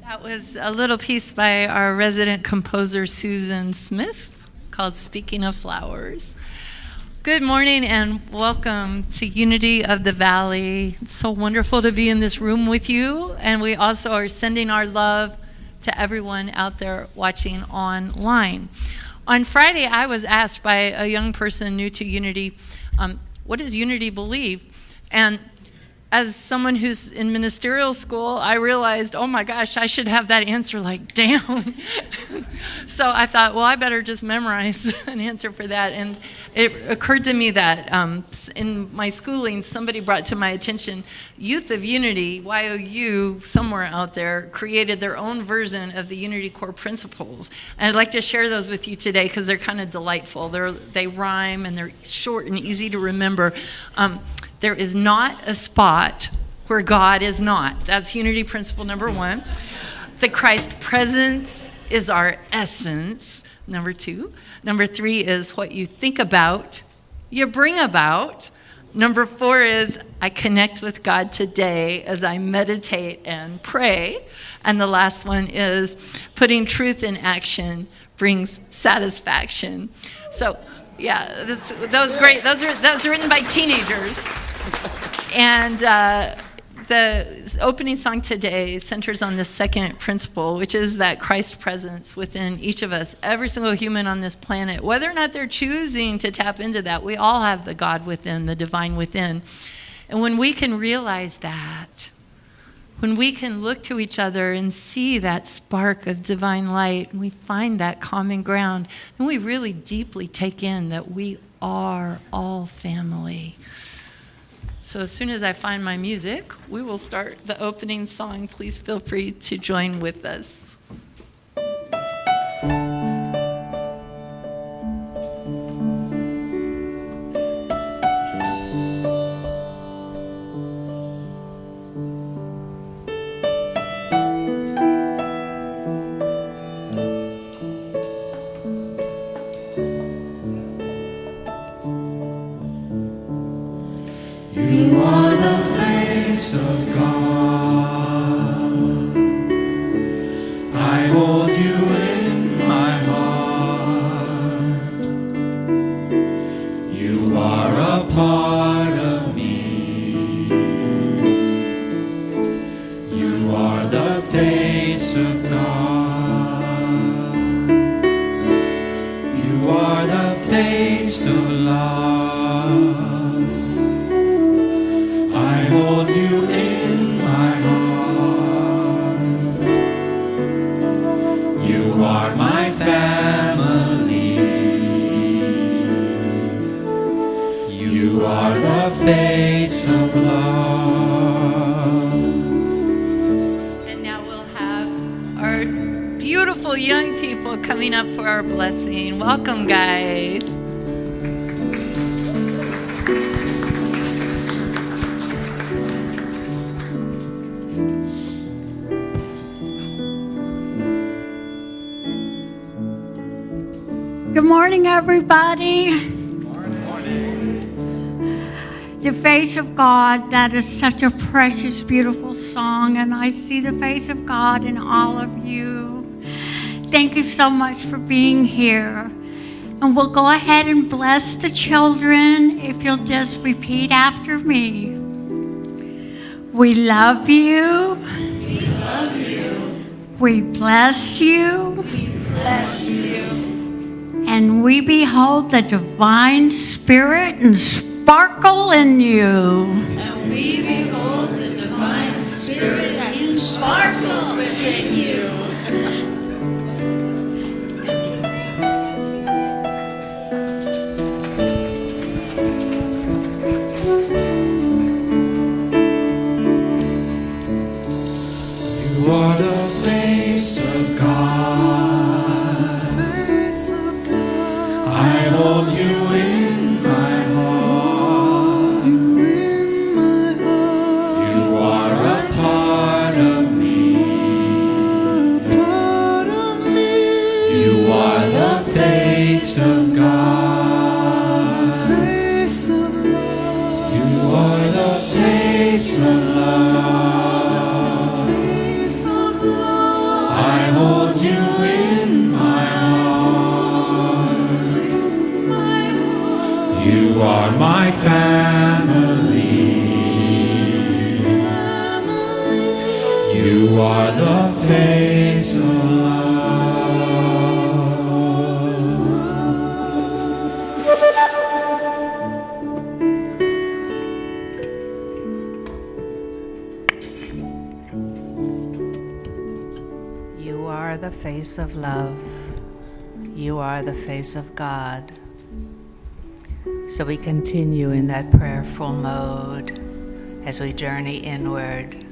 That was a little piece by our resident composer, Susan Smith, called Speaking of Flowers. Good morning and welcome to Unity of the Valley. It's so wonderful to be in this room with you. And we also are sending our love to everyone out there watching online. On Friday, I was asked by a young person new to Unity, what does Unity believe? And as someone who's in ministerial school, I realized, oh my gosh, I should have that answer like down. So I thought, well, I better just memorize an answer for that. And it occurred to me that in my schooling, somebody brought to my attention, Youth of Unity, YOU, somewhere out there, created their own version of the Unity core principles. And I'd like to share those with you today because they're kind of delightful. They rhyme and they're short and easy to remember. There is not a spot where God is not. That's Unity principle number 1. The Christ presence is our essence, number 2. Number 3 is what you think about, you bring about. Number 4 is I connect with God today as I meditate and pray. And the last one is putting truth in action brings satisfaction. So, yeah, those great. Those are written by teenagers. And the opening song today centers on the second principle, which is that Christ presence within each of us, every single human on this planet, whether or not they're choosing to tap into that, we all have the God within, the divine within. And when we can realize that, when we can look to each other and see that spark of divine light, and we find that common ground, then we really deeply take in that we are all family. So as soon as I find my music, we will start the opening song. Please feel free to join with us. You are the face of God. face of God. You are the face of love. I hold you in my heart. You are my family. You are the face of love. And now we'll have our beautiful young people coming up for our blessing. Welcome, guys. Good morning, everybody. The face of God, that is such a precious, beautiful song, and I see the face of God in all of you. Thank you so much for being here. And we'll go ahead and bless the children if you'll just repeat after me. We love you. We love you. We bless you. We bless you. And we behold the divine spirit and sparkle in you. And we behold the divine spirit and sparkle within you. You are the face of God. Face of God. I hold you in my heart. You in my heart. You are a part of me. A part of me. You are the face of God. Face of love. You are the face of love. I hold you in my heart. You are my family. You are the face of love. You are the face of love. You are the face of God. So we continue in that prayerful mode as we journey inward.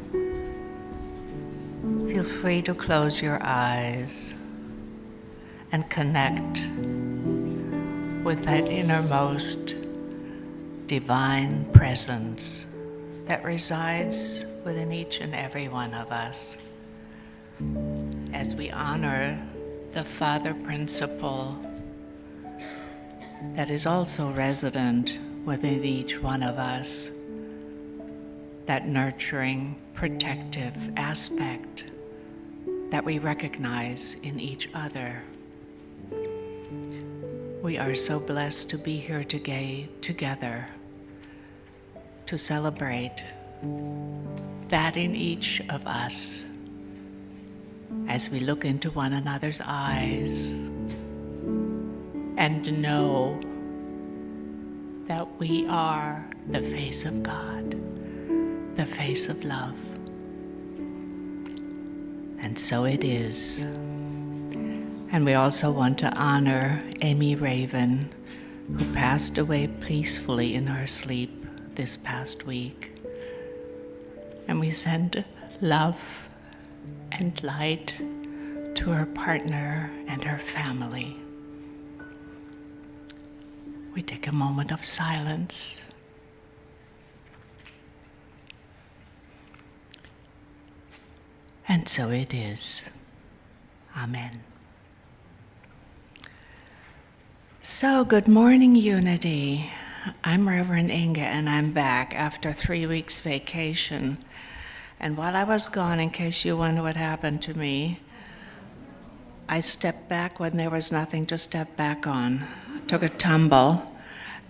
Feel free to close your eyes and connect with that innermost divine presence that resides within each and every one of us. As we honor the Father Principle that is also resident within each one of us, that nurturing, protective aspect that we recognize in each other. We are so blessed to be here together to celebrate that in each of us as we look into one another's eyes and know that we are the face of God, the face of love. And so it is. And we also want to honor Amy Raven, who passed away peacefully in her sleep this past week. And we send love and light to her partner and her family. We take a moment of silence. And so it is. Amen. So, good morning, Unity. I'm Reverend Inge, and I'm back after 3 weeks vacation. And while I was gone, in case you wonder what happened to me, I stepped back when there was nothing to step back on, took a tumble,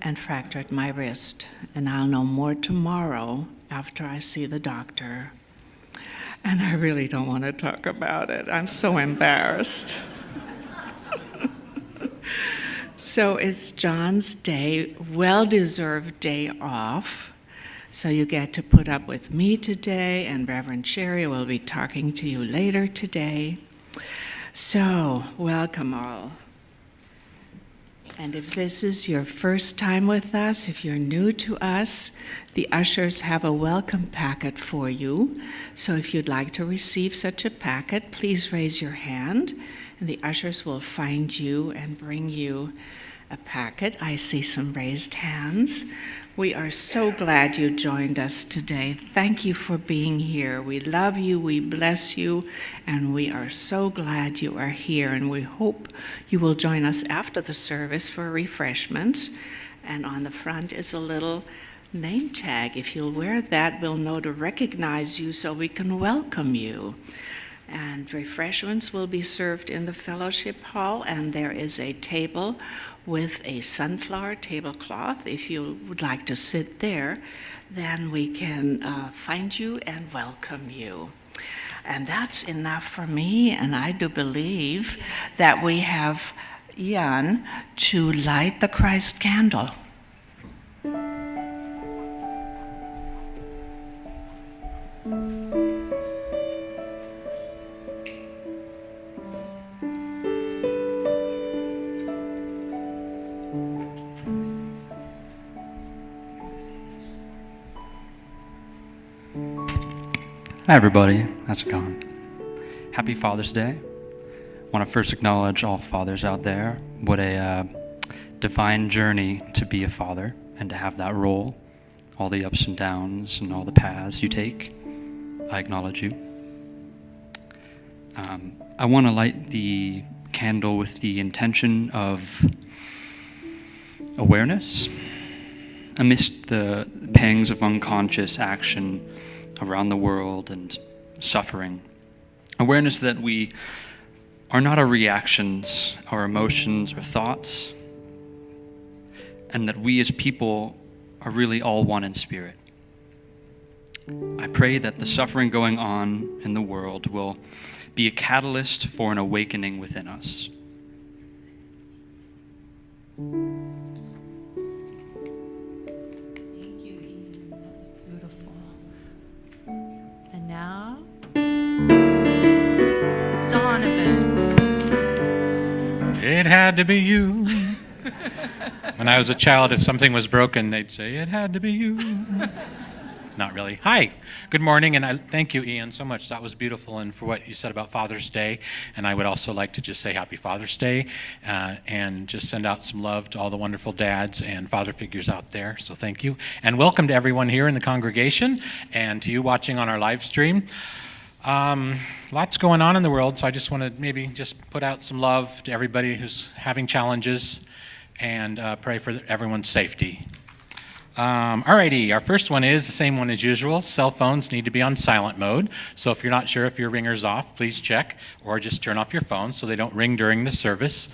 and fractured my wrist. And I'll know more tomorrow after I see the doctor. and I really don't want to talk about it. I'm so embarrassed. So it's John's day, well-deserved day off. So you get to put up with me today, and Reverend Sherry will be talking to you later today. So, welcome all. And if this is your first time with us, if you're new to us, the ushers have a welcome packet for you. So if you'd like to receive such a packet, please raise your hand, and the ushers will find you and bring you a packet. I see some raised hands. We are so glad you joined us today. Thank you for being here. We love you, we bless you, and we are so glad you are here. And we hope you will join us after the service for refreshments. And on the front is a little name tag. If you'll wear that, we'll know to recognize you so we can welcome you. And refreshments will be served in the fellowship hall, and there is a table with a sunflower tablecloth. If you would like to sit there, then we can find you and welcome you. And that's enough for me, and I do believe that we have Ian to light the Christ candle. Hi everybody, how's it going? Happy Father's Day. I want to first acknowledge all fathers out there. What a divine journey to be a father and to have that role, all the ups and downs and all the paths you take. I acknowledge you. I want to light the candle with the intention of awareness amidst the pangs of unconscious action around the world and suffering. Awareness that we are not our reactions, our emotions, or thoughts, and that we as people are really all one in spirit. I pray that the suffering going on in the world will be a catalyst for an awakening within us. Now, Donovan. It had to be you. When I was a child, if something was broken, they'd say, it had to be you. Not really. Hi, good morning, and I thank you, Ian, so much. That was beautiful, and for what you said about Father's Day. And I would also like to just say Happy Father's Day, and just send out some love to all the wonderful dads and father figures out there. So thank you, and welcome to everyone here in the congregation, and to you watching on our live stream. Lots going on in the world, so I just want to maybe just put out some love to everybody who's having challenges, and pray for everyone's safety. Alrighty, our first one is the same one as usual. Cell phones need to be on silent mode. So if you're not sure if your ringer's off, please check, or just turn off your phone so they don't ring during the service.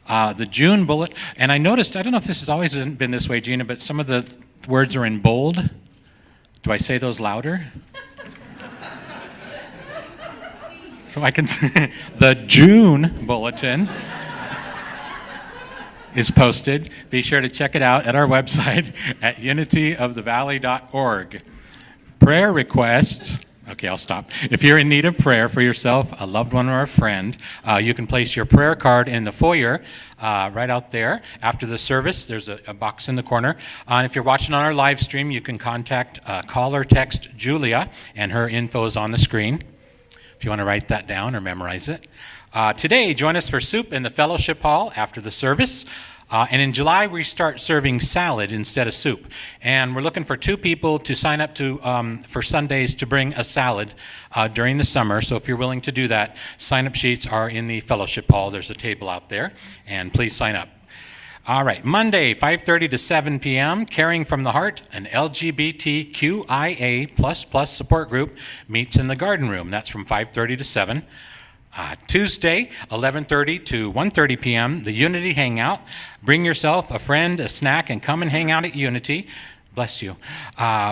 The June bullet, and I noticed, I don't know if this has always been this way, Gina, but some of the words are in bold. Do I say those louder? So I can say the June bulletin is posted. Be sure to check it out at our website at unityofthevalley.org. Prayer requests. Okay, I'll stop. If you're in need of prayer for yourself, a loved one, or a friend, you can place your prayer card in the foyer right out there. After the service, there's a box in the corner. And if you're watching on our live stream, you can call or text Julia, and her info is on the screen if you want to write that down or memorize it. Today, join us for soup in the fellowship hall after the service. And in July, we start serving salad instead of soup. And we're looking for 2 people to sign up for Sundays to bring a salad during the summer. So if you're willing to do that, sign-up sheets are in the fellowship hall. There's a table out there, and please sign up. All right, Monday, 5:30 to 7 p.m., Caring from the Heart, an LGBTQIA++ support group, meets in the garden room. That's from 5:30 to 7. Tuesday, 11:30 to 1:30 p.m., the Unity Hangout. Bring yourself a friend, a snack, and come and hang out at Unity. Bless you.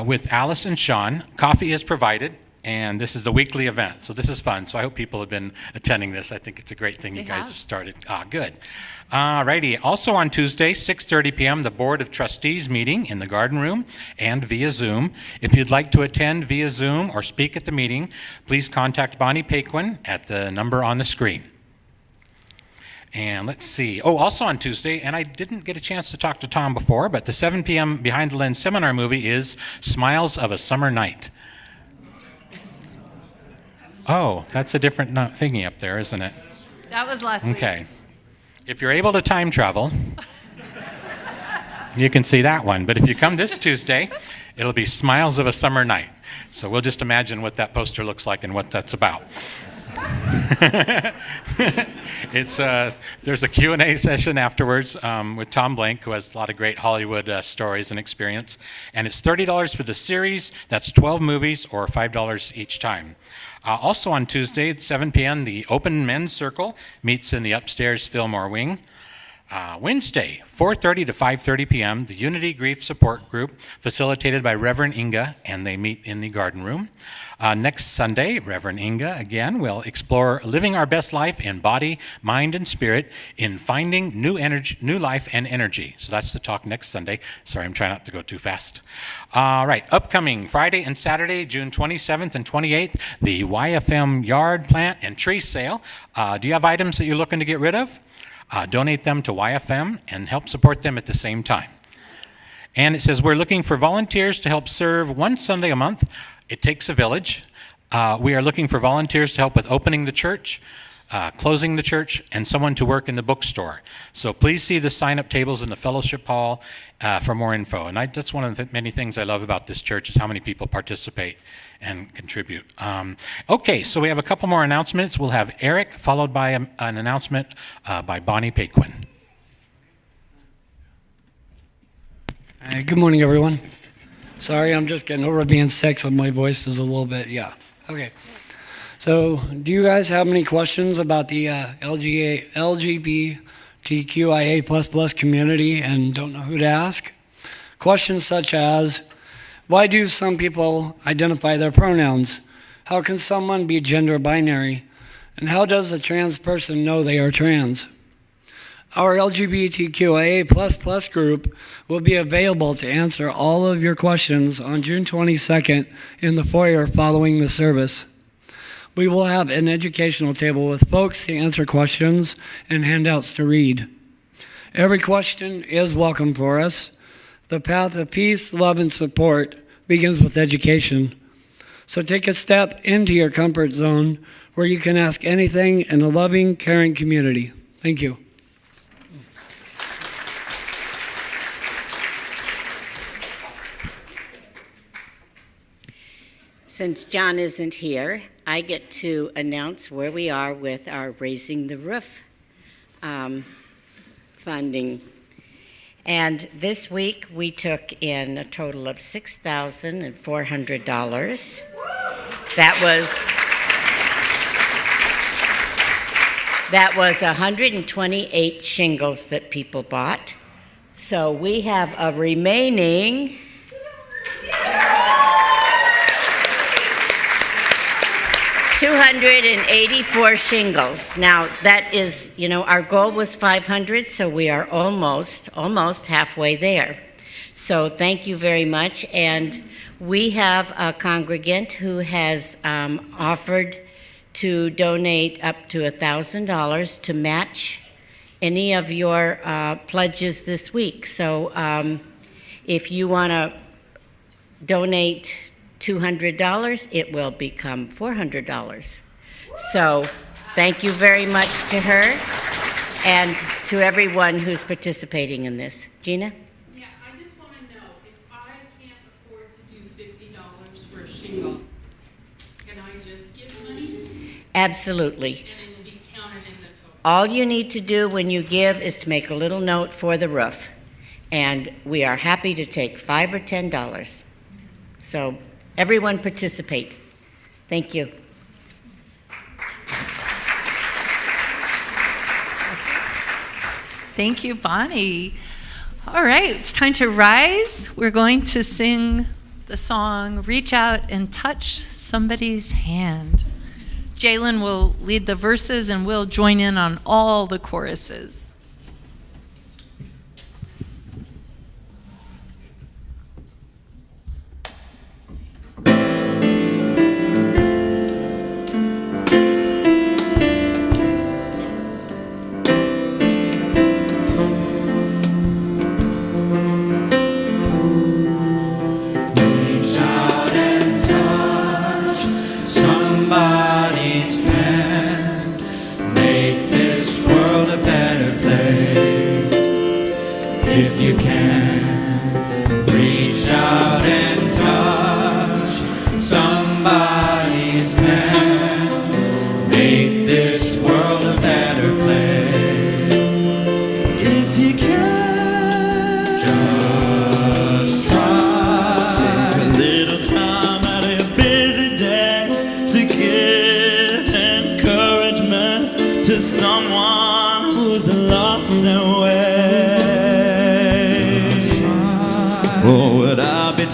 With Alice and Sean. Coffee is provided. And this is the weekly event, so this is fun. So I hope people have been attending this. I think it's a great thing you guys have started. Good. Righty. Also on Tuesday, 6:30 p.m., the Board of Trustees meeting in the Garden Room and via Zoom. If you'd like to attend via Zoom or speak at the meeting, please contact Bonnie Paquin at the number on the screen. And let's see. Oh, also on Tuesday, and I didn't get a chance to talk to Tom before, but the 7 p.m. Behind the Lens seminar movie is Smiles of a Summer Night. Oh, that's a different thingy up there, isn't it? That was last week. Okay. If you're able to time travel, you can see that one. But if you come this Tuesday, it'll be Smiles of a Summer Night. So we'll just imagine what that poster looks like and what that's about. There's a Q&A session afterwards with Tom Blank, who has a lot of great Hollywood stories and experience. And it's $30 for the series. That's 12 movies or $5 each time. Also on Tuesday at 7 p.m., the Open Men's Circle meets in the upstairs Fillmore Wing. Wednesday, 4:30 to 5:30 p.m., the Unity Grief Support Group, facilitated by Reverend Inga, and they meet in the Garden Room. Next Sunday, Reverend Inga, again, will explore living our best life in body, mind, and spirit in finding new life and energy. So that's the talk next Sunday. Sorry, I'm trying not to go too fast. All right, upcoming Friday and Saturday, June 27th and 28th, the YFM Yard Plant and Tree Sale. Do you have items that you're looking to get rid of? Donate them to YFM and help support them at the same time. And it says we're looking for volunteers to help serve one Sunday a month. It takes a village. We are looking for volunteers to help with opening the church, closing the church, and someone to work in the bookstore. So please see the sign-up tables in the fellowship hall for more info. And that's one of the many things I love about this church is how many people participate and contribute. Okay, so we have a couple more announcements. We'll have Eric, followed by an announcement by Bonnie Paquin. Good morning, everyone. Sorry, I'm just getting over being sick, so my voice is a little bit, Okay. So, do you guys have any questions about the LGBTQIA++ community and don't know who to ask? Questions such as, why do some people identify their pronouns? How can someone be gender binary? And how does a trans person know they are trans? Our LGBTQIA++ group will be available to answer all of your questions on June 22nd in the foyer following the service. We will have an educational table with folks to answer questions and handouts to read. Every question is welcome for us. The path of peace, love, and support begins with education. So take a step into your comfort zone where you can ask anything in a loving, caring community. Thank you. Since John isn't here, I get to announce where we are with our Raising the Roof funding. And this week we took in a total of $6,400. That was 128 shingles that people bought. So we have a remaining 284 shingles. Now, that is, our goal was 500, so we are almost halfway there. So thank you very much. And we have a congregant who has offered to donate up to $1,000 to match any of your pledges this week. So if you want to donate $200, it will become $400. So thank you very much to her and to everyone who's participating in this. Gina? Yeah, I just want to know, if I can't afford to do $50 for a shingle, can I just give money? Absolutely. And it will be counted in the total? All you need to do when you give is to make a little note for the roof. And we are happy to take $5 or $10. So everyone participate. Thank you. Thank you, Bonnie. All right, it's time to rise. We're going to sing the song Reach Out and Touch Somebody's Hand. Jalen will lead the verses and we'll join in on all the choruses.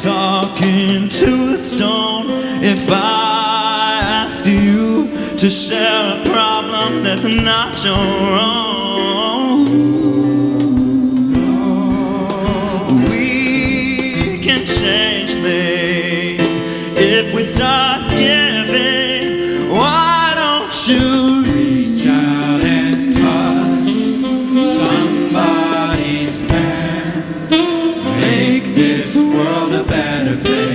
Talking to a stone if I asked you to share a problem that's not your own. We can change things if we start giving. Why don't you reach out and touch somebody's hand? Make this world a better place.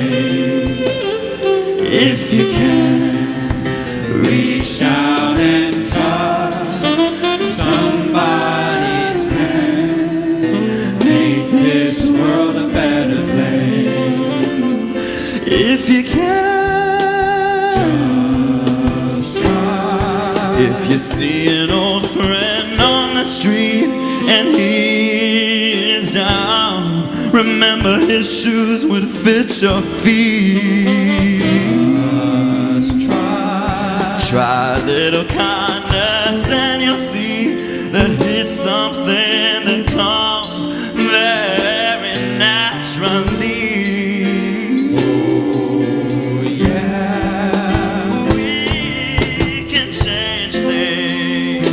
If you can, reach out and touch somebody's hand. Make this world a better place. If you can, just try. If you see an old friend on the street and he is down, remember his shoes would fit your feet. Just try a little kindness and you'll see that it's something that comes very naturally. Oh yeah, we can change things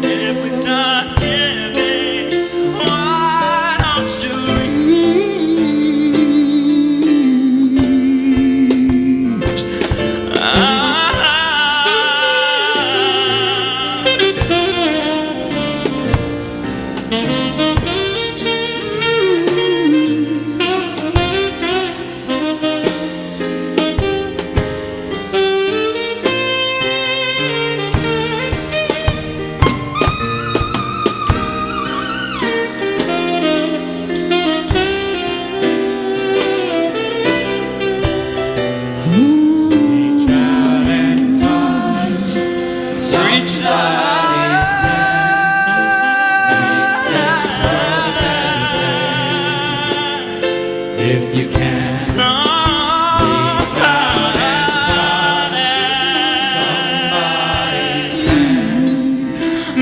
if we start giving. Why don't you if you can, somebody's hand,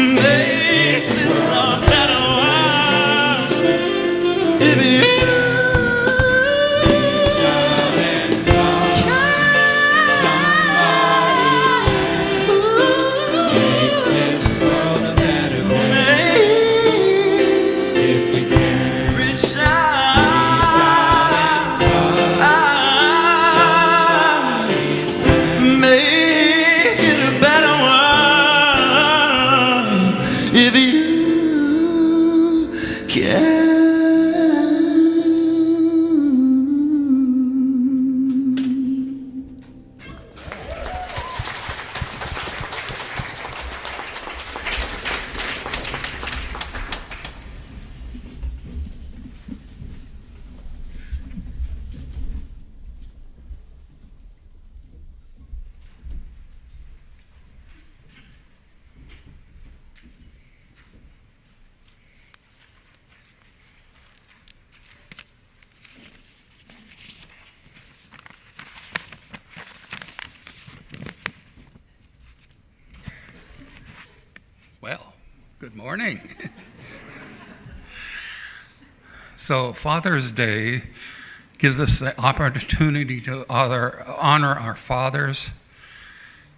makes this a better world. If you reach out and touch somebody's hand, make this world a better place. If you can, reach out. Well, good morning. So Father's Day gives us the opportunity to honor our fathers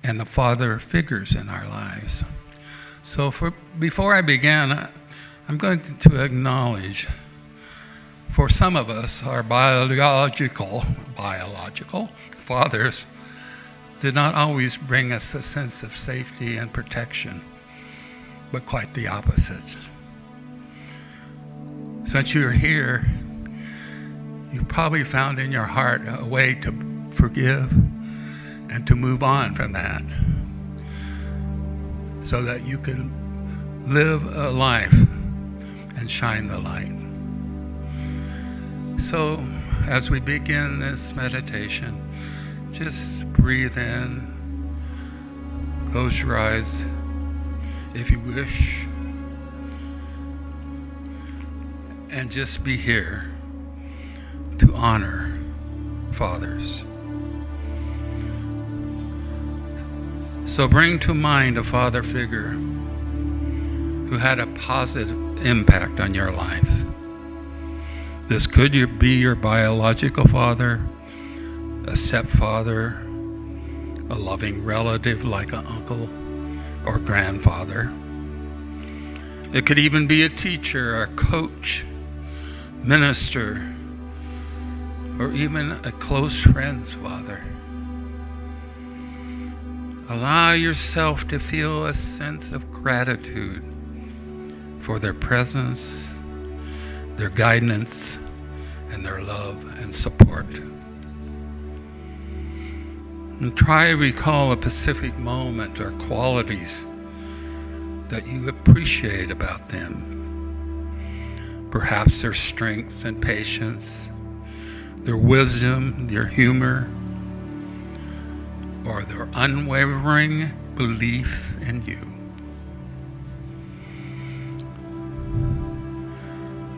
and the father figures in our lives. So before I begin, I'm going to acknowledge, for some of us, our biological fathers did not always bring us a sense of safety and protection, but quite the opposite. Since you're here, you've probably found in your heart a way to forgive and to move on from that, so that you can live a life and shine the light. So as we begin this meditation, just breathe in, close your eyes if you wish, and just be here to honor fathers. So bring to mind a father figure who had a positive impact on your life. This could be your biological father, a stepfather, a loving relative like an uncle or grandfather. It could even be a teacher, a coach, minister, or even a close friend's father. Allow yourself to feel a sense of gratitude for their presence, their guidance, and their love and support. And try to recall a specific moment or qualities that you appreciate about them. Perhaps their strength and patience, their wisdom, their humor, or their unwavering belief in you.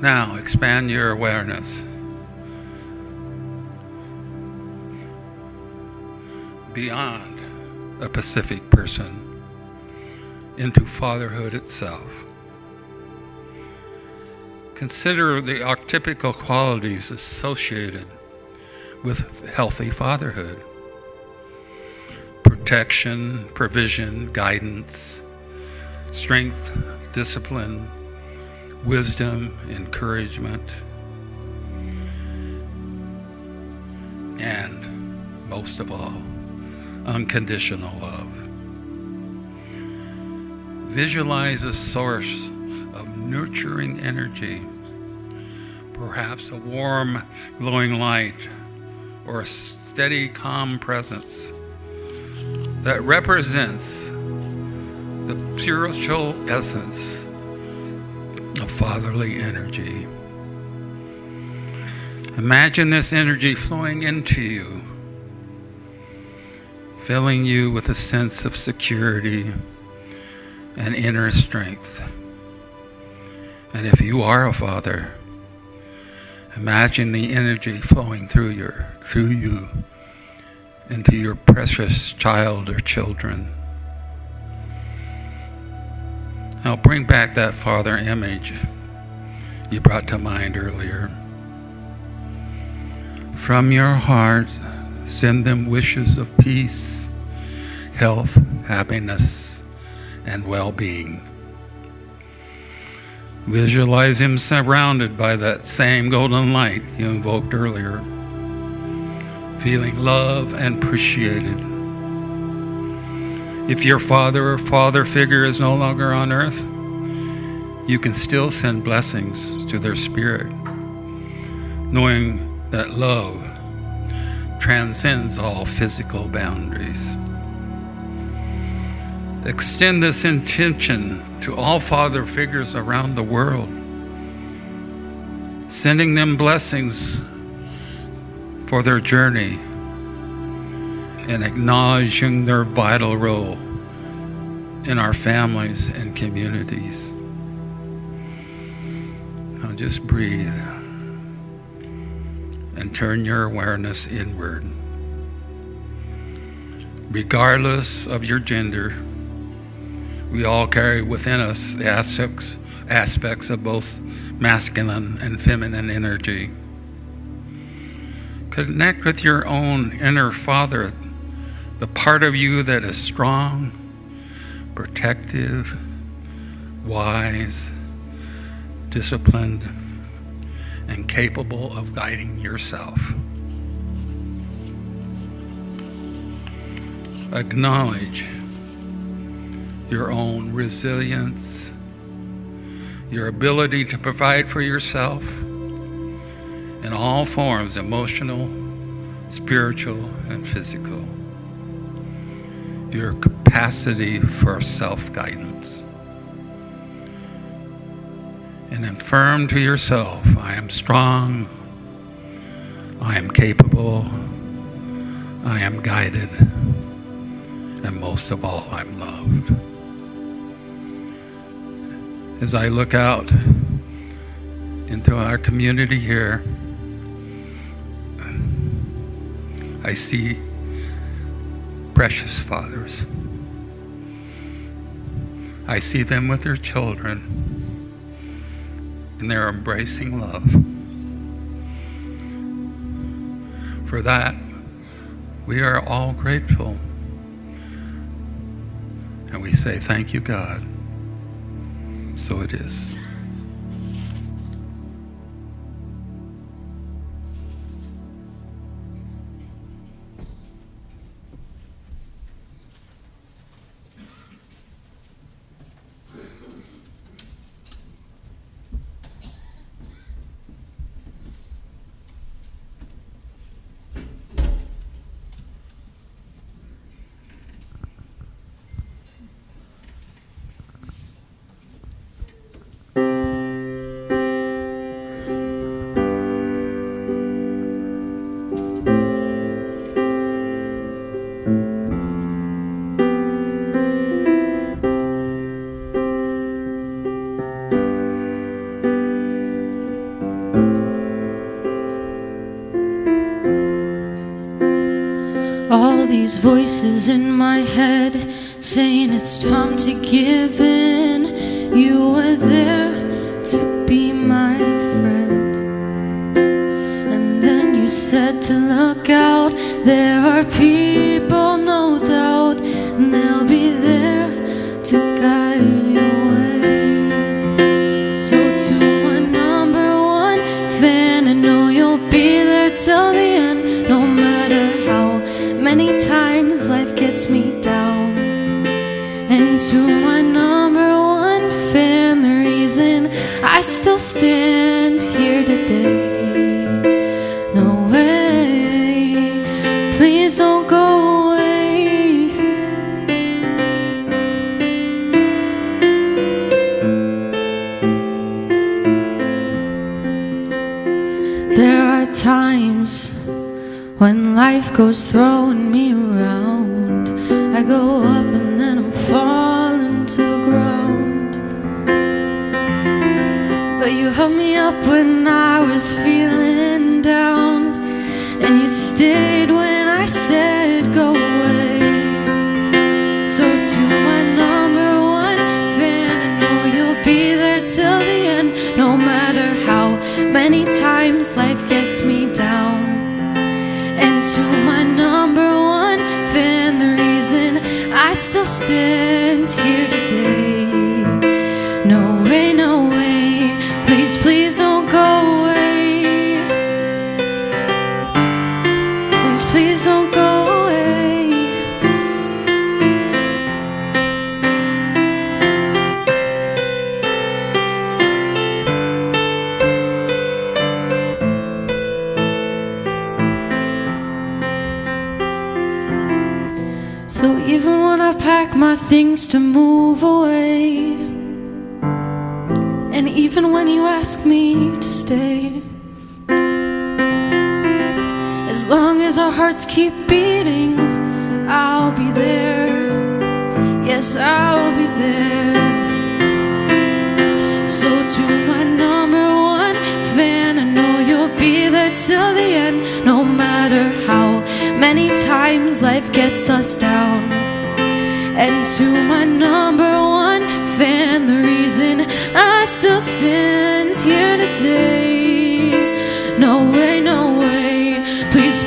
Now expand your awareness beyond a specific person into fatherhood itself. Consider the archetypical qualities associated with healthy fatherhood: protection, provision, guidance, strength, discipline, wisdom, encouragement, and most of all, unconditional love. Visualize a source of nurturing energy, perhaps a warm, glowing light, or a steady, calm presence that represents the spiritual essence of fatherly energy. Imagine this energy flowing into you, filling you with a sense of security and inner strength. And if you are a father, imagine the energy flowing through you into your precious child or children. Now bring back that father image you brought to mind earlier. From your heart, send them wishes of peace, health, happiness, and well-being. Visualize him surrounded by that same golden light you invoked earlier, feeling love and appreciated. If your father or father figure is no longer on earth, you can still send blessings to their spirit, knowing that love transcends all physical boundaries. Extend this intention to all father figures around the world, sending them blessings for their journey and acknowledging their vital role in our families and communities. Now just breathe and turn your awareness inward. Regardless of your gender, we all carry within us the aspects of both masculine and feminine energy. connect with your own inner father, the part of you that is strong, protective, wise, disciplined, and capable of guiding yourself. Acknowledge your own resilience, your ability to provide for yourself in all forms, emotional, spiritual, and physical. Your capacity for self-guidance. And affirm to yourself, I am strong, I am capable, I am guided, and most of all, I'm loved. As I look out into our community here, I see precious fathers. I see them with their children, and they're embracing love. For that, we are all grateful. And we say, thank you, God. So it is. All these voices in my head saying it's time to give in. You were there to be my friend, and then you said to look out. There are people, no doubt, and they'll be there to guide your way. So to my number one fan, I know you'll be there till the end, no matter how many times life gets me down. And to my number one fan, the reason I still stand here today. No way, please don't go away. There are times when life goes throwing me around, I go up and then I'm falling to the ground. But you held me up when I was feeling down, and you stayed when I said go away. So to my number one fan, I know you'll be there till the end, no matter how many times life gets me down. And to my number one fan, the reason I still stand here today. No way, no way, please, please don't go away. Please, please don't go away. So even when I pack my things to move away, and even when you ask me to stay, as long as our hearts keep beating, I'll be there. Yes, I'll be there. So to my number one fan, I know you'll be there till the end, no matter how many times life gets us down. And to my number one fan, the reason I still stand here today. No way, no way, please,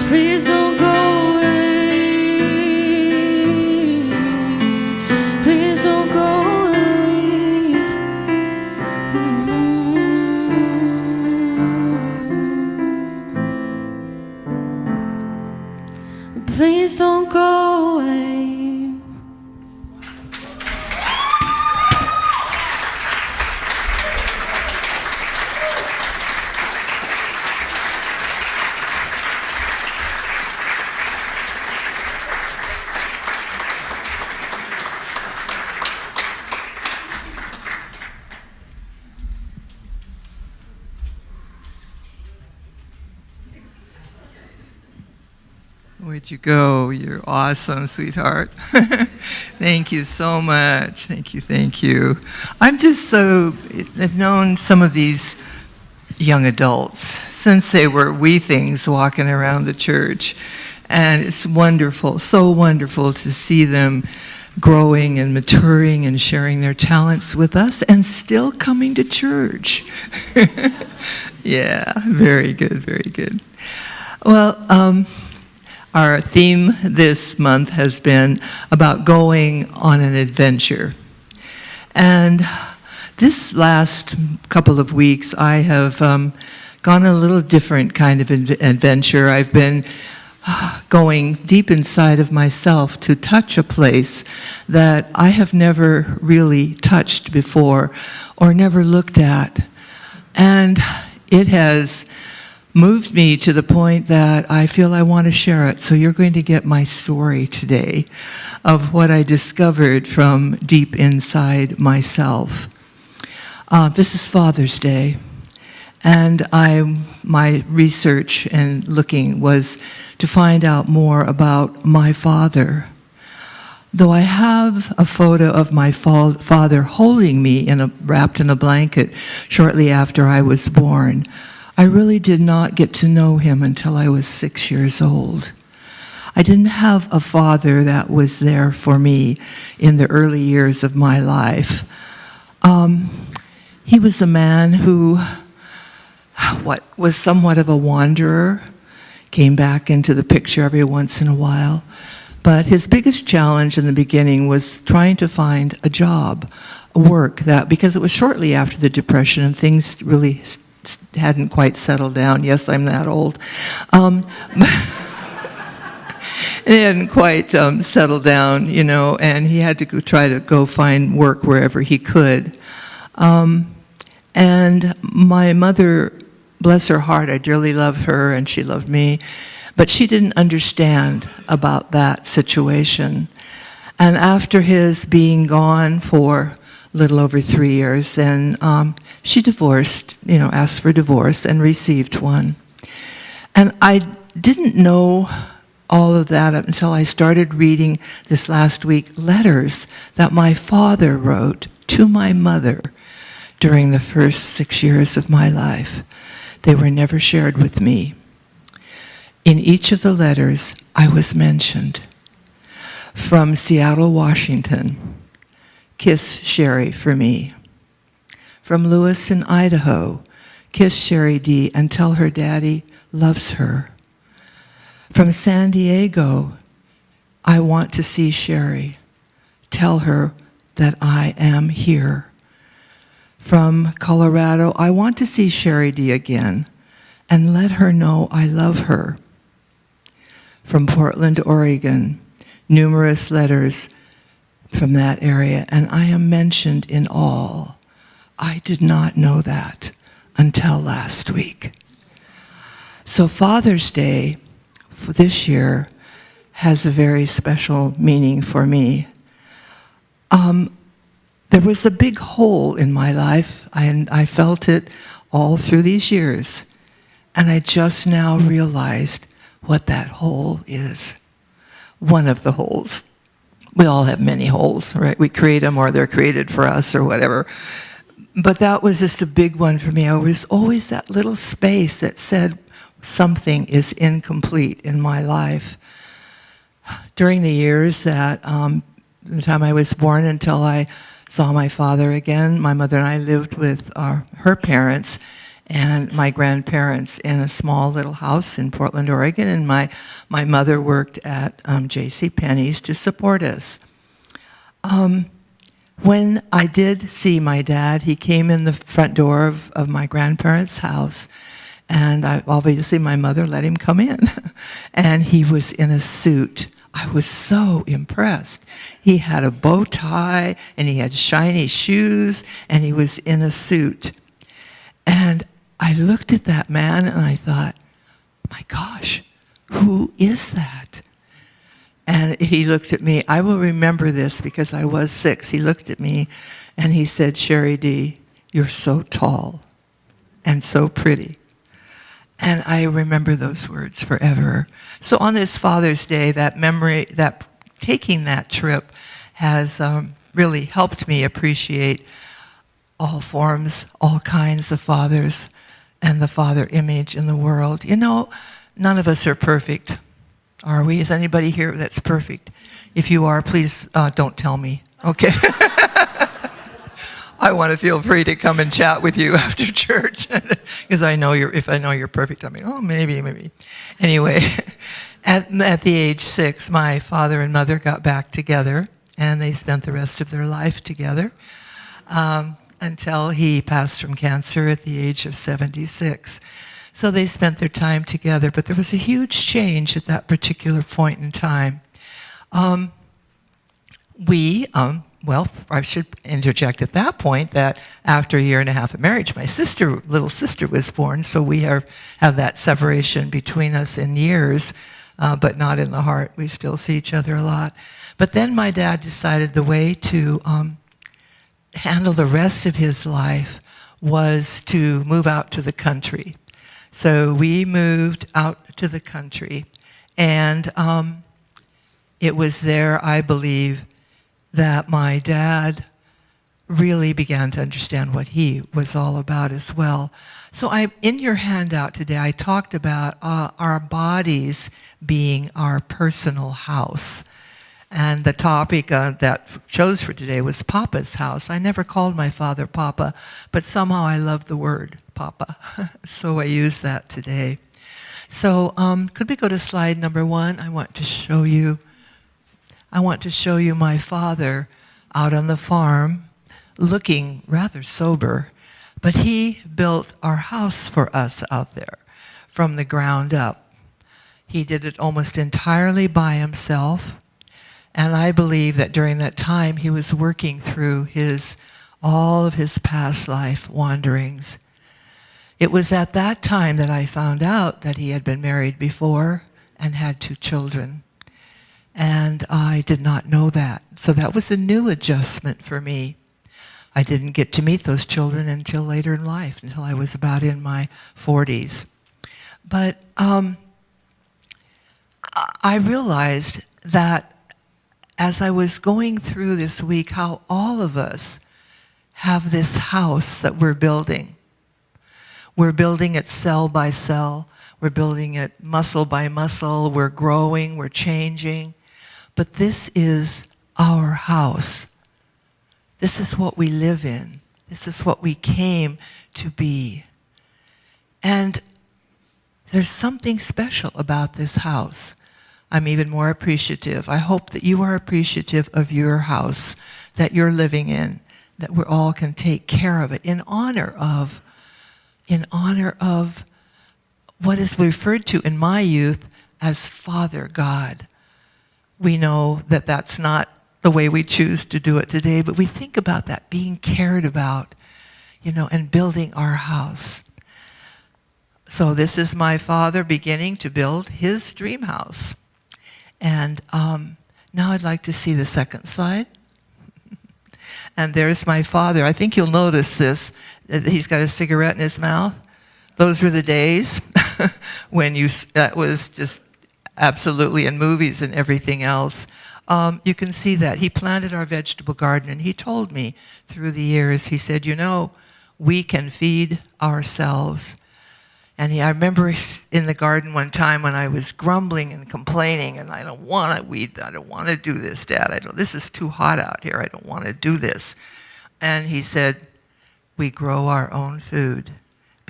Please don't go away. Please don't go away. Please don't go away. Where'd you go? You're awesome, sweetheart. Thank you so much. Thank you, thank you. I've known some of these young adults since they were wee things walking around the church. And it's wonderful, so wonderful to see them growing and maturing and sharing their talents with us and still coming to church. Yeah, very good, very good. Well, our theme this month has been about going on an adventure. And this last couple of weeks, I have gone a little different kind of adventure. I've been going deep inside of myself to touch a place that I have never really touched before or never looked at. And it has moved me to the point that I feel I want to share it. So you're going to get my story today of what I discovered from deep inside myself. This is Father's Day, and my research and looking was to find out more about my father. Though I have a photo of my father holding me wrapped in a blanket shortly after I was born, I really did not get to know him until I was 6 years old. I didn't have a father that was there for me in the early years of my life. He was a man who was somewhat of a wanderer, came back into the picture every once in a while. But his biggest challenge in the beginning was trying to find a job, a work, because it was shortly after the Depression and things really hadn't quite settled down. Yes, I'm that old. It hadn't quite settled down, and he had to try to go find work wherever he could. And my mother, bless her heart, I dearly loved her and she loved me, but she didn't understand about that situation. And after his being gone for a little over 3 years, then she divorced, asked for divorce and received one. And I didn't know all of that until I started reading this last week letters that my father wrote to my mother during the first 6 years of my life. They were never shared with me. In each of the letters, I was mentioned. From Seattle, Washington, kiss Sherry for me. From Lewiston, Idaho, kiss Sherry D. and tell her daddy loves her. From San Diego, I want to see Sherry. Tell her that I am here. From Colorado, I want to see Sherry D. again and let her know I love her. From Portland, Oregon, numerous letters from that area, and I am mentioned in all. I did not know that until last week. So Father's Day for this year has a very special meaning for me. There was a big hole in my life, and I felt it all through these years. And I just now realized what that hole is. One of the holes. We all have many holes, right? We create them or they're created for us or whatever. But that was just a big one for me. I was always that little space that said something is incomplete in my life. During the years that, the time I was born until I saw my father again, my mother and I lived with her parents, and my grandparents in a small little house in Portland, Oregon, and my mother worked at J.C. Penney's to support us. When I did see my dad, he came in the front door of my grandparents' house, and obviously my mother let him come in, and he was in a suit. I was so impressed. He had a bow tie, and he had shiny shoes, and he was in a suit. And I looked at that man, and I thought, my gosh, who is that? And he looked at me. I will remember this because I was 6. He looked at me, and he said, Sherry D., you're so tall and so pretty. And I remember those words forever. So on this Father's Day, that memory, that taking that trip has really helped me appreciate all forms, all kinds of fathers, and the father image in the world. You know, none of us are perfect, are we? Is anybody here that's perfect? If you are, please don't tell me, okay? I want to feel free to come and chat with you after church, because if I know you're perfect, I mean, oh, maybe. Anyway, at the age 6, my father and mother got back together, and they spent the rest of their life together until he passed from cancer at the age of 76. So they spent their time together, but there was a huge change at that particular point in time. Well, I should interject at that point that after a year and a half of marriage, my little sister was born, so we have that separation between us in years, but not in the heart. We still see each other a lot. But then my dad decided the way to handle the rest of his life was to move out to the country. So we moved out to the country, and it was there, I believe, that my dad really began to understand what he was all about as well. So in your handout today, I talked about our bodies being our personal house. And the topic that chose for today was Papa's house. I never called my father Papa, but somehow I love the word Papa. So I use that today. So could we go to slide number 1? I want to show you my father out on the farm, looking rather sober, but he built our house for us out there from the ground up. He did it almost entirely by himself, and I believe that during that time he was working through all of his past life wanderings. It was at that time that I found out that he had been married before and had 2 children. And I did not know that. So that was a new adjustment for me. I didn't get to meet those children until later in life, until I was about in my 40s. But I realized that as I was going through this week, how all of us have this house that we're building. We're building it cell by cell. We're building it muscle by muscle. We're growing. We're changing. But this is our house. This is what we live in. This is what we came to be. And there's something special about this house. I'm even more appreciative. I hope that you are appreciative of your house that you're living in, that we all can take care of it in honor of what is referred to in my youth as Father God. We know that that's not the way we choose to do it today, but we think about that, being cared about, and building our house. So this is my father beginning to build his dream house. And now I'd like to see the second slide. And there's my father. I think you'll notice this, that he's got a cigarette in his mouth. Those were the days when that was just absolutely in movies and everything else. You can see that. He planted our vegetable garden, and he told me through the years, he said, we can feed ourselves. And I remember in the garden one time when I was grumbling and complaining, and I don't want to weed, I don't want to do this, Dad. This is too hot out here. I don't want to do this. And he said, we grow our own food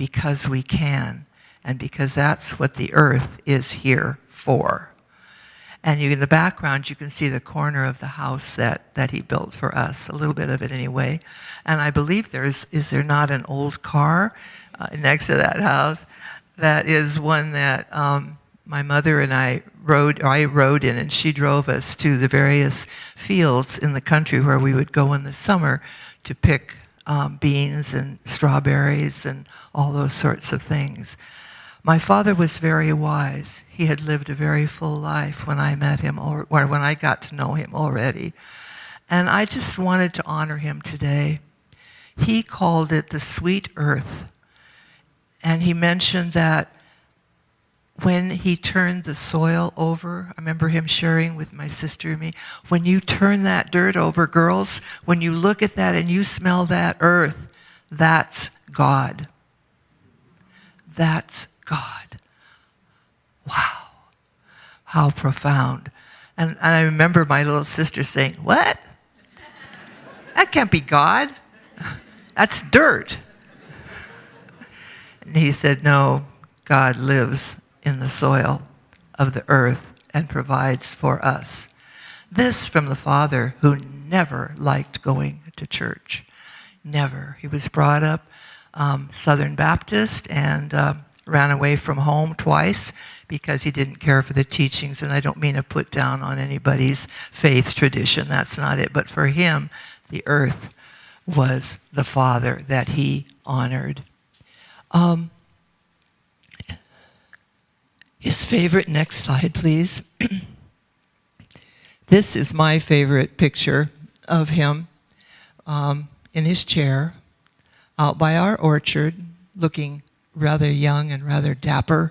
because we can, and because that's what the earth is here for. And in the background, you can see the corner of the house that he built for us, a little bit of it anyway. And I believe is there not an old car next to that house? That is one that my mother and I rode in, and she drove us to the various fields in the country where we would go in the summer to pick beans and strawberries and all those sorts of things. My father was very wise. He had lived a very full life when I met him, or when I got to know him already. And I just wanted to honor him today. He called it the sweet earth. And he mentioned that when he turned the soil over, I remember him sharing with my sister and me, when you turn that dirt over, girls, when you look at that and you smell that earth, that's God. That's God. Wow. How profound. And I remember my little sister saying, "What? That can't be God. That's dirt." And he said, "No, God lives in the soil of the earth and provides for us." This from the father who never liked going to church. Never. He was brought up Southern Baptist and ran away from home twice because he didn't care for the teachings. And I don't mean to put down on anybody's faith tradition. That's not it. But for him, the earth was the father that he honored. His favorite, next slide, please. This is my favorite picture of him in his chair out by our orchard, looking rather young and rather dapper.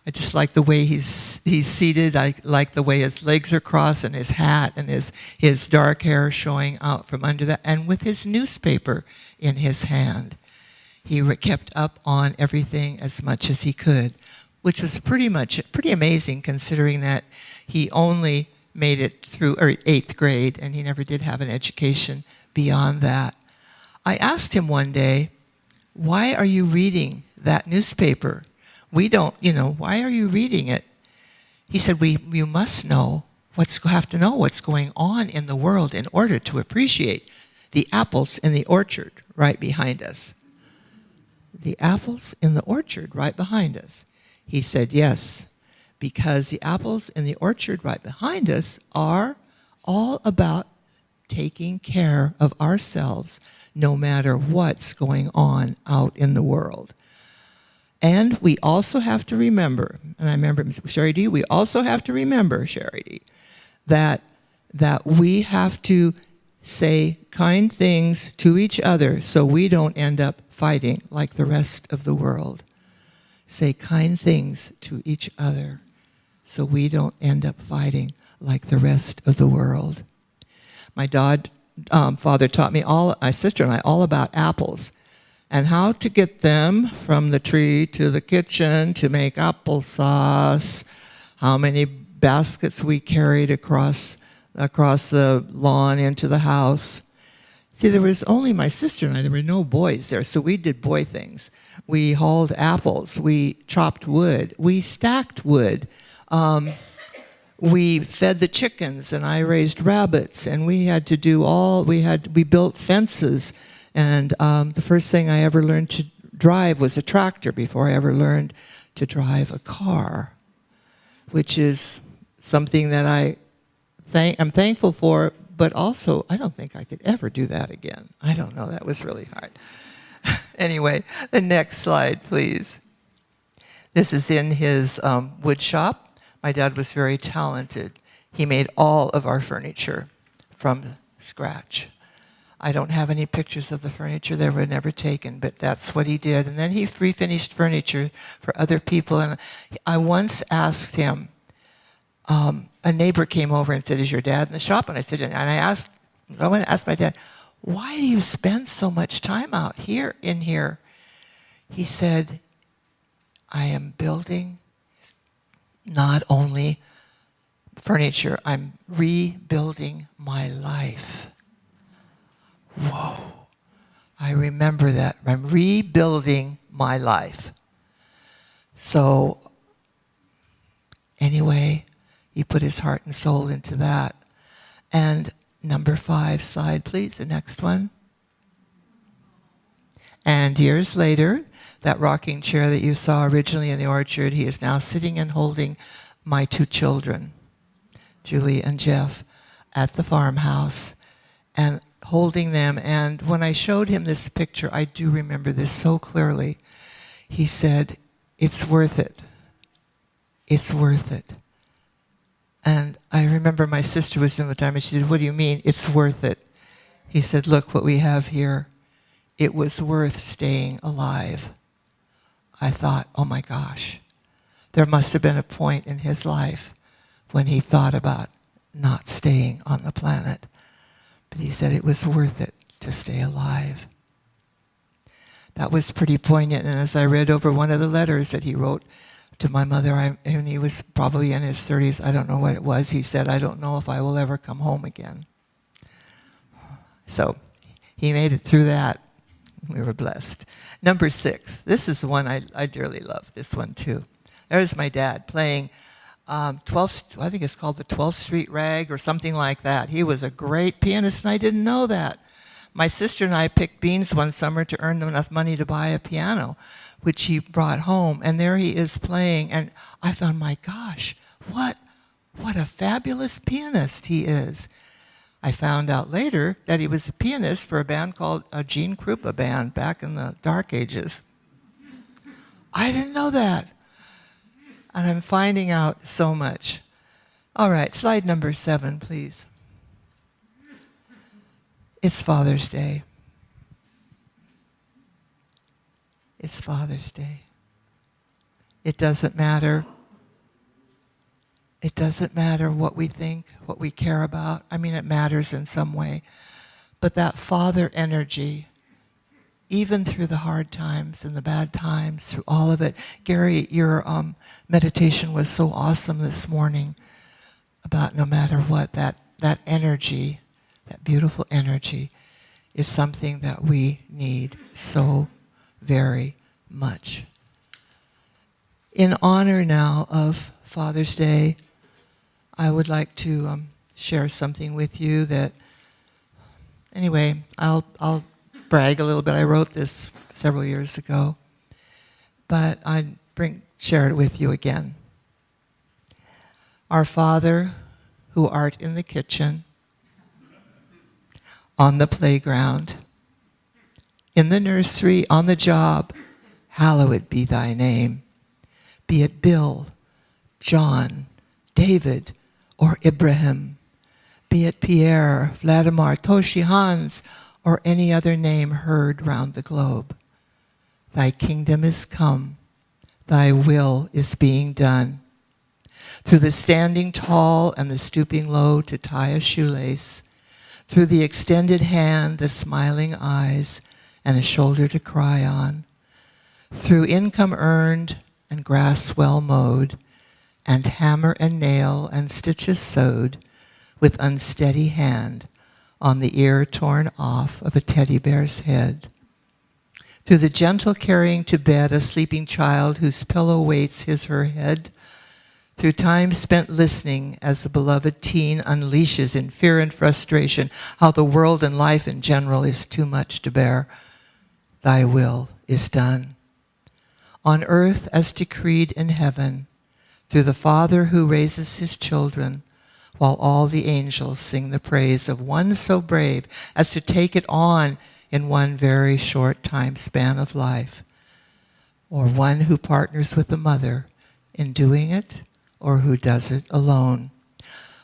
I just like the way he's seated. I like the way his legs are crossed and his hat and his dark hair showing out from under that, and with his newspaper in his hand. He kept up on everything as much as he could, which was pretty amazing considering that he only made it through 8th grade and he never did have an education beyond that. I asked him one day, "Why are you reading that newspaper? We don't, why are you reading it?" He said, you must know have to know what's going on in the world in order to appreciate the apples in the orchard right behind us. The apples in the orchard right behind us. He said, yes, because the apples in the orchard right behind us are all about taking care of ourselves no matter what's going on out in the world. And we also have to remember, and I remember Sherry D, we also have to remember, Sherry D, that we have to say kind things to each other so we don't end up fighting like the rest of the world. Say kind things to each other so we don't end up fighting like the rest of the world. My father taught me my sister and I, all about apples and how to get them from the tree to the kitchen to make applesauce, how many baskets we carried across the lawn into the house. See, there was only my sister and I. There were no boys there, so we did boy things. We hauled apples. We chopped wood. We stacked wood. We fed the chickens, and I raised rabbits, and we had to do we built fences. And the first thing I ever learned to drive was a tractor before I ever learned to drive a car, which is something that I'm thankful for, but also I don't think I could ever do that again. I don't know, that was really hard. Anyway, the next slide, please. This is in his wood shop. My dad was very talented. He made all of our furniture from scratch. I don't have any pictures of the furniture. They were never taken, but that's what he did. And then he refinished furniture for other people. And I once asked him, a neighbor came over and said, "Is your dad in the shop?" And I said, and I went to ask my dad, "Why do you spend so much time out here in here?" He said, "I am building not only furniture, I'm rebuilding my life." Whoa. I remember that. I'm rebuilding my life. So anyway, he put his heart and soul into that. And number 5 slide, please, the next one. And years later, that rocking chair that you saw originally in the orchard, he is now sitting and holding my 2 children, Julie and Jeff, at the farmhouse, and holding them. And when I showed him this picture, I do remember this so clearly. He said, "It's worth it. It's worth it." And I remember my sister was in the time, and she said, "What do you mean, it's worth it?" He said, "Look what we have here. It was worth staying alive." I thought, oh my gosh, there must have been a point in his life when he thought about not staying on the planet. But he said it was worth it to stay alive. That was pretty poignant. And as I read over one of the letters that he wrote to my mother, and he was probably in his 30s, I don't know what it was, he said, "I don't know if I will ever come home again." So he made it through that. We were blessed. Number 6. This is the one I dearly love, this one too. There's my dad playing 12th, I think it's called the 12th Street Rag or something like that. He was a great pianist, and I didn't know that. My sister and I picked beans one summer to earn enough money to buy a piano, which he brought home, and there he is playing, and I found, my gosh, what a fabulous pianist he is. I found out later that he was a pianist for a band called a Gene Krupa band back in the dark ages. I didn't know that. And I'm finding out so much. All right, slide number 7, please. It's Father's Day. It's Father's Day. It doesn't matter. It doesn't matter what we think, what we care about. I mean, it matters in some way. But that father energy, even through the hard times and the bad times, through all of it. Gary, your meditation was so awesome this morning about no matter what, that energy, that beautiful energy, is something that we need so very much. In honor now of Father's Day, I would like to share something with you that, anyway, I'll brag a little bit. I wrote this several years ago, but I share it with you again. Our Father, who art in the kitchen, on the playground, in the nursery, on the job, hallowed be thy name. Be it Bill, John, David, or Ibrahim. Be it Pierre, Vladimir, Toshi, Hans, or any other name heard round the globe. Thy kingdom is come, thy will is being done. Through the standing tall and the stooping low to tie a shoelace, through the extended hand, the smiling eyes, and a shoulder to cry on, through income earned and grass well mowed, and hammer and nail and stitches sewed, with unsteady hand on the ear torn off of a teddy bear's head. Through the gentle carrying to bed a sleeping child whose pillow waits his her head, through time spent listening as the beloved teen unleashes in fear and frustration how the world and life in general is too much to bear, thy will is done. On earth as decreed in heaven, through the Father who raises his children, while all the angels sing the praise of one so brave as to take it on in one very short time span of life, or one who partners with the mother in doing it, or who does it alone.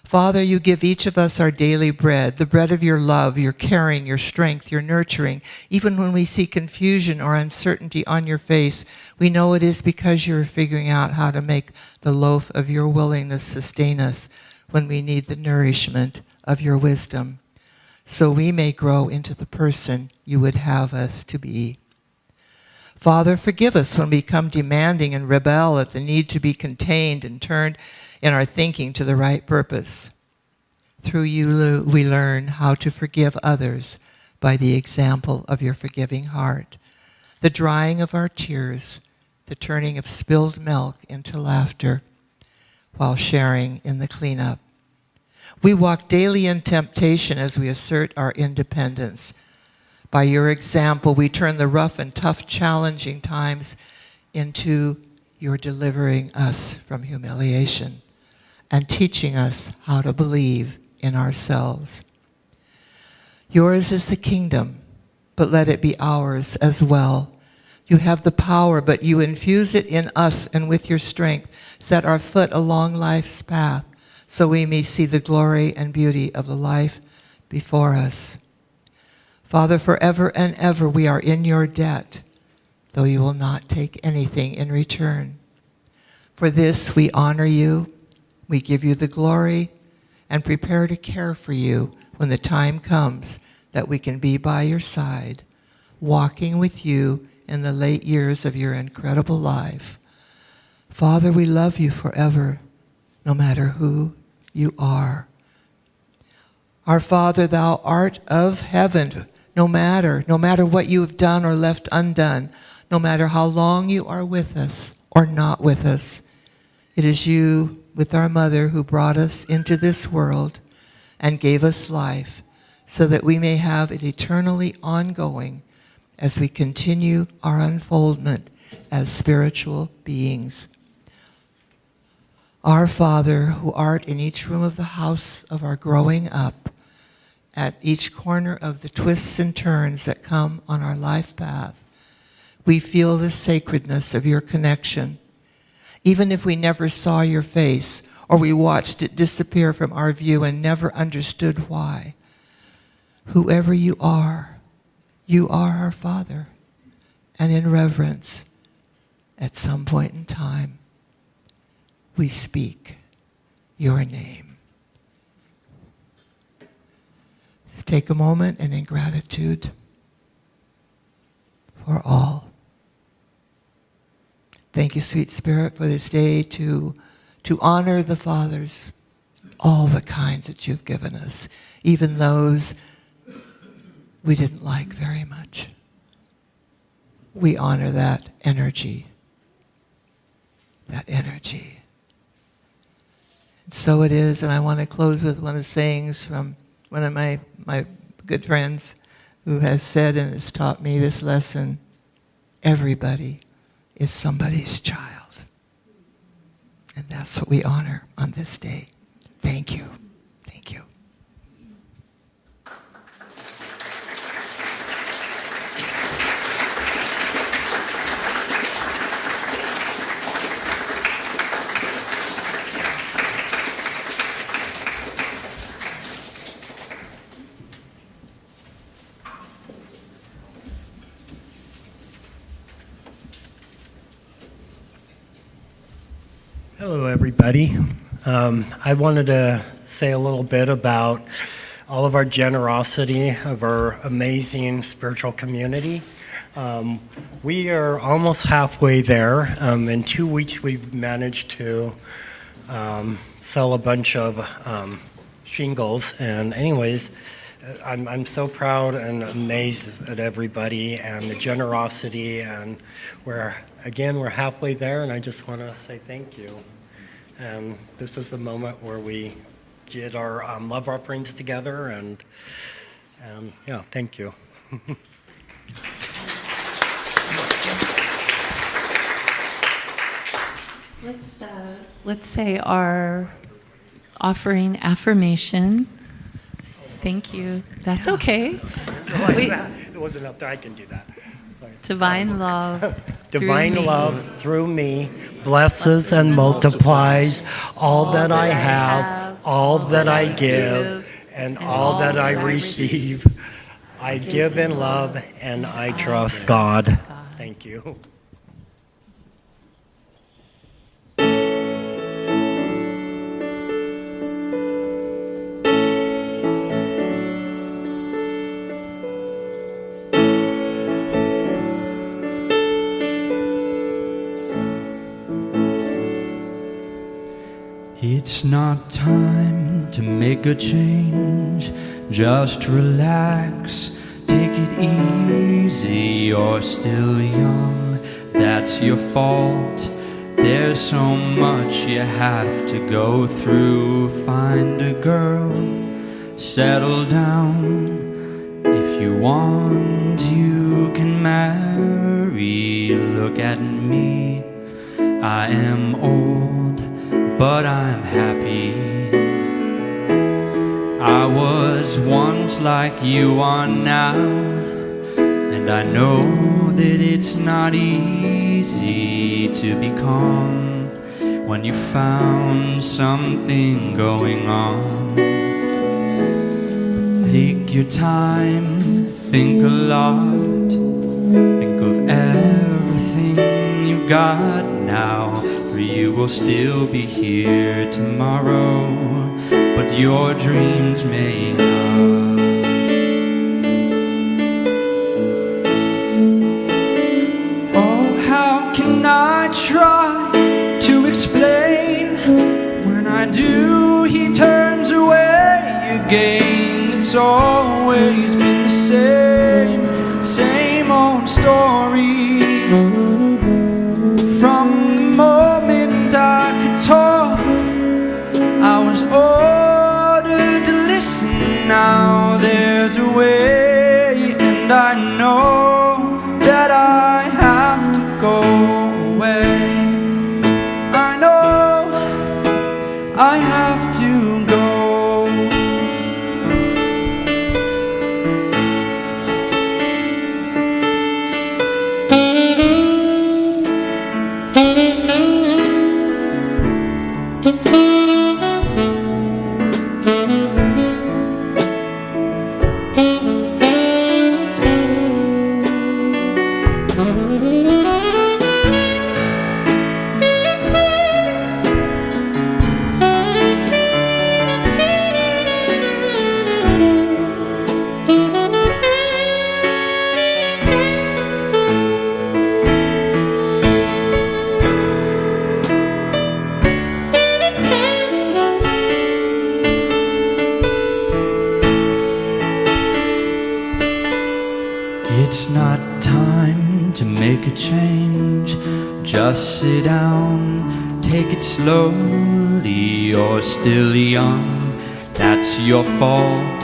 Father, you give each of us our daily bread, the bread of your love, your caring, your strength, your nurturing. Even when we see confusion or uncertainty on your face, we know it is because you're figuring out how to make the loaf of your willingness sustain us when we need the nourishment of your wisdom, so we may grow into the person you would have us to be. Father, forgive us when we become demanding and rebel at the need to be contained and turned in our thinking to the right purpose. Through you, we learn how to forgive others by the example of your forgiving heart. the drying of our tears, the turning of spilled milk into laughter while sharing in the cleanup. We walk daily in temptation as we assert our independence. By your example, we turn the rough and tough, challenging times into your delivering us from humiliation and teaching us how to believe in ourselves. Yours is the kingdom, but let it be ours as well. You have the power, but you infuse it in us, and with your strength, set our foot along life's path so we may see the glory and beauty of the life before us. Father, forever and ever we are in your debt, though you will not take anything in return. For this we honor you, we give you the glory, and prepare to care for you when the time comes that we can be by your side, walking with you in the late years of your incredible life. Father, we love you forever, no matter who you are. Our Father, thou art of heaven, no matter what you have done or left undone, no matter how long you are with us or not with us. It is you, with our mother, who brought us into this world and gave us life so that we may have it eternally ongoing as we continue our unfoldment as spiritual beings. Our Father, who art in each room of the house of our growing up, at each corner of the twists and turns that come on our life path, we feel the sacredness of your connection. Even if we never saw your face, or we watched it disappear from our view and never understood why. Whoever you are our Father. And in reverence, at some point in time, we speak your name. Let's take a moment and in gratitude for all. Thank you, sweet Spirit, for this day to honor the fathers, all the kinds that you've given us, even those we didn't like very much. We honor that energy. And so it is, and I want to close with one of the sayings from one of my good friends who has said and has taught me this lesson: everybody is somebody's child. And that's what we honor on this day. Thank you. Thank you. Hello, everybody. I wanted to say a little bit about all of our generosity of our amazing spiritual community. We are almost halfway there. In 2 weeks, we've managed to sell a bunch of shingles. And anyways, I'm so proud and amazed at everybody and the generosity, and we're halfway there, and I just want to say thank you. And this is the moment where we get our love offerings together, and yeah, thank you. Let's say our offering affirmation. Thank you. That's okay. It wasn't up there. I can do that. Divine love. Divine love through me blesses and multiplies all that I have, all that I give, and all that I receive. I give in love and I trust God. Thank you. It's not time to make a change, just relax, Take it easy, you're still young, that's your fault. There's so much you have to go through. Find a girl, settle down. If you want, you can marry. Look at me, I am old, but I'm happy. I was once like you are now, and I know that it's not easy to be calm when you found something going on. Take your time, think a lot, think of everything you've got now, for you will still be here tomorrow, but your dreams may not. Oh, how can I try to explain? When I do, he turns away again. It's always been the same old story. From the moment I could talk, I was ordered to listen. Now there's a way, and I know that I have to go away. I know I have to go. It's not time to make a change. Just sit down, take it slowly. You're still young, that's your fault.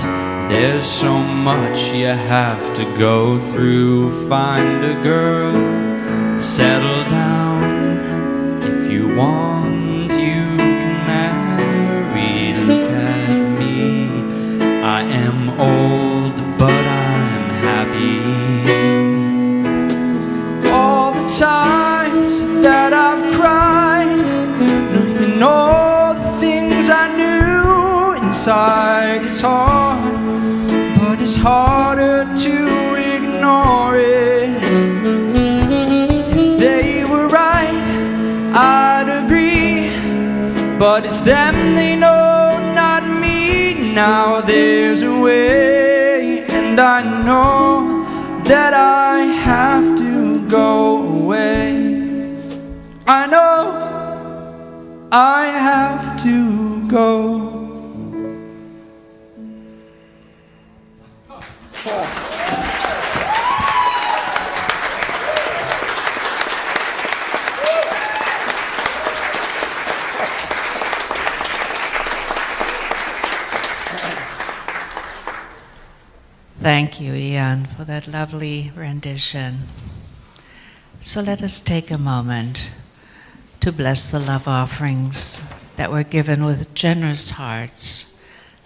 There's so much you have to go through. Find a girl, settle down. If you want, you can marry. Look at me, I am old, but I'm happy. All the times that I've cried, leaving all the things I knew inside. It's hard, but it's harder to ignore it. If they were right, I'd agree, but it's them they know, not me. Now there's a way, and I know that I have to go away. I know I have to go. Thank you, Ian, for that lovely rendition. So let us take a moment to bless the love offerings that were given with generous hearts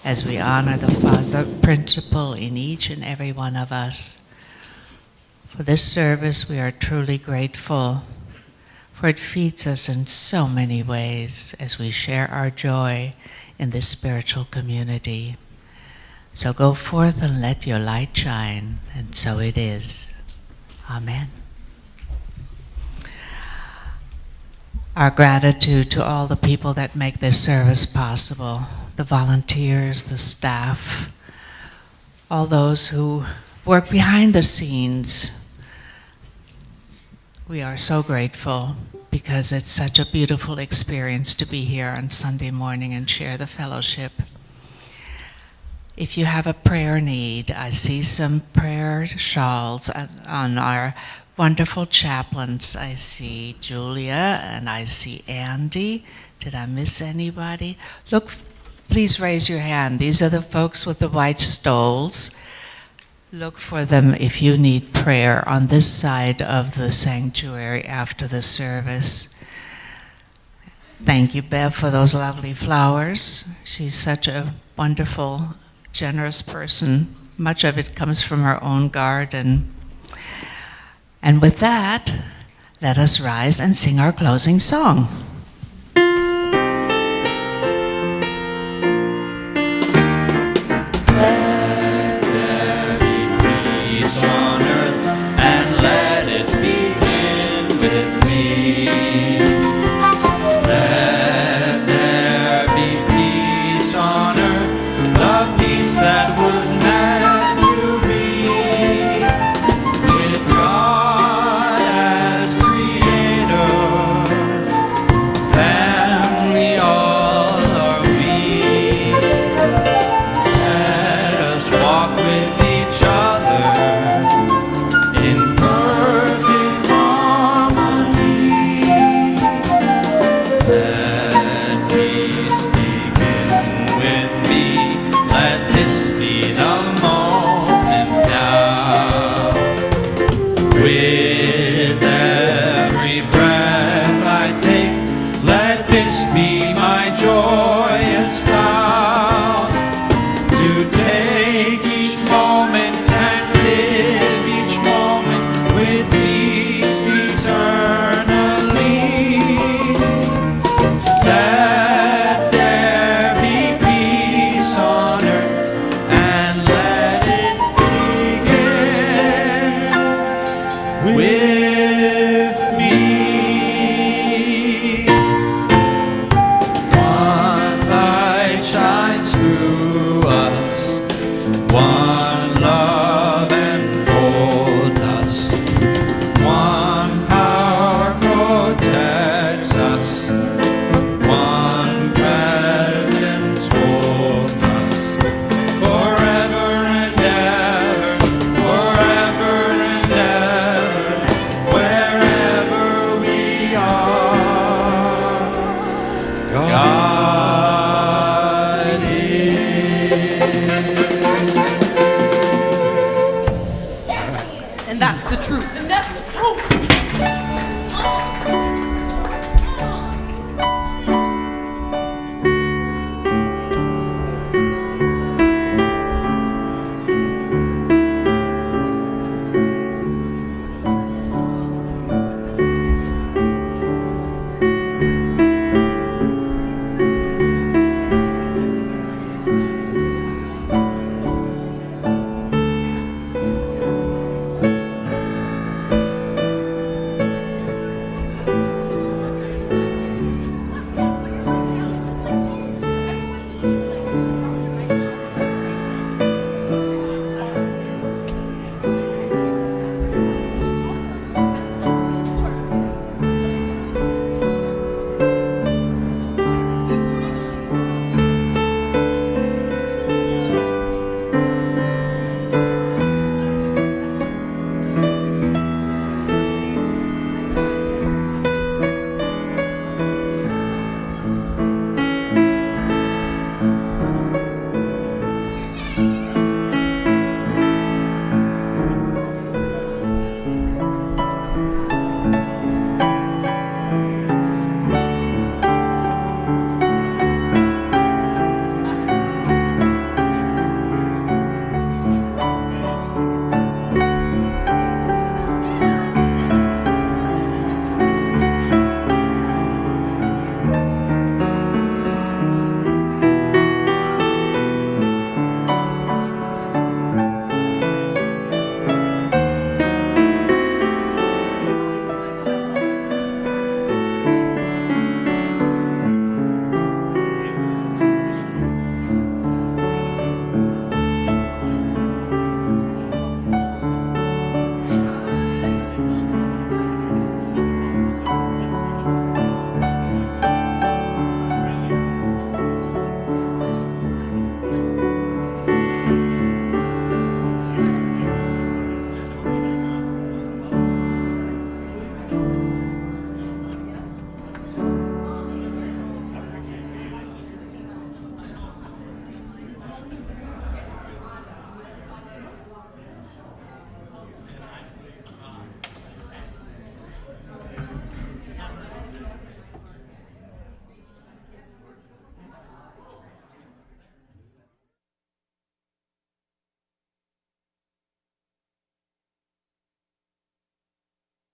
as we honor the Father principle in each and every one of us. For this service, we are truly grateful, for it feeds us in so many ways as we share our joy in this spiritual community. So go forth and let your light shine, and so it is. Amen. Our gratitude to all the people that make this service possible, the volunteers, the staff, all those who work behind the scenes. We are so grateful because it's such a beautiful experience to be here on Sunday morning and share the fellowship. If you have a prayer need, I see some prayer shawls on our wonderful chaplains. I see Julia and I see Andy. Did I miss anybody? Look, please raise your hand. These are the folks with the white stoles. Look for them if you need prayer on this side of the sanctuary after the service. Thank you, Bev, for those lovely flowers. She's such a wonderful, generous person. Much of it comes from her own garden. And with that, let us rise and sing our closing song. Let there be peace on earth, and let it begin with me. Let there be peace on earth, the peace that was meant to be, with God as creator, family all are we. Let us walk with each other in perfect harmony. Let peace begin with me. Let this be the moment now. With every breath I take, let this be my joyous vow. To take each moment and live each moment with ease eternally. Let there be peace on earth, and let it begin with me. One light shines through us, one love enfolds us, one power protects us, one presence holds us, forever and ever, forever and ever, wherever we are. God is. And that's the truth.